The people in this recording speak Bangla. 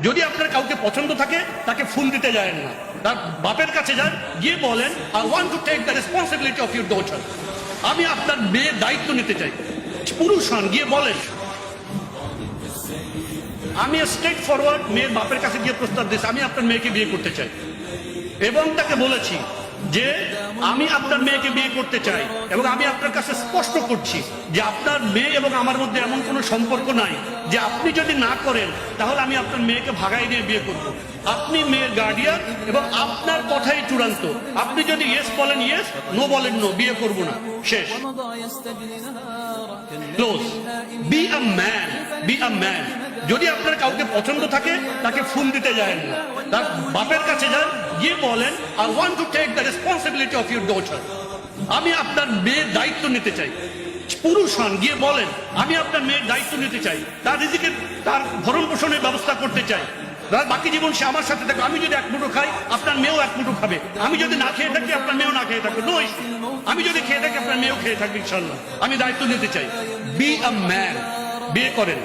যদি আপনার কাউকে পছন্দ থাকে তাকে ফোন দিতে যায় না, তার বাপের কাছে যান, গিয়ে বলেন I want to take the responsibility of your daughter. আমি আপনার মেয়ের দায়িত্ব নিতে চাই। পুরুষ হন, গিয়ে বলেন। আমি স্ট্রেট ফরওয়ার্ড মেয়ের বাপের কাছে গিয়ে প্রস্তাব দিয়েছি আমি আপনার মেয়েকে বিয়ে করতে চাই, এবং তাকে বলেছি যে আমি আপনার মেয়েকে বিয়ে করতে চাই, এবং আমি আপনার কাছে স্পষ্ট করছি যে আপনার মেয়ে এবং আমার মধ্যে এমন কোনো সম্পর্ক নাই যে আপনি যদি না করেন তাহলে আমি আপনার মেয়েকে ভাগাই নিয়ে বিয়ে করব। আপনি মেয়ের গার্ডিয়ান এবং আপনার কথাই চূড়ান্ত। আপনি যদি ইয়েস বলেন ইয়েস, নো বলেন নো, বিয়ে করব না, শেষ। Close. Be a man, be a man. যদি আপনার কাউকে পছন্দ থাকে তাকে ফোন দিতে যায় না, তার বাপের কাছে যান, গিয়ে বলেন I want to take the responsibility of your daughter. আমি আপনার মেয়ের দায়িত্ব নিতে চাই। পুরুষ হন, গিয়ে বলেন আমি আপনার মেয়ের দায়িত্ব নিতে চাই, তার রিজিকের, তার ভরণ পোষণের ব্যবস্থা করতে চাই, বাকি জীবন সে আমার সাথে থাকবে। আমি যদি এক মুঠো খাই আপনার মেয়েও এক মুঠো খাবে, আমি যদি না খেয়ে থাকি আপনার মেয়েও না খেয়ে থাকবে, নো ইস্যু। আমি যদি খেয়ে থাকি আপনার মেয়েও খেয়ে থাকবে, ইনশাল্লাহ। আমি দায়িত্ব নিতে চাই। বি আ ম্যান, বিয়ে করেন।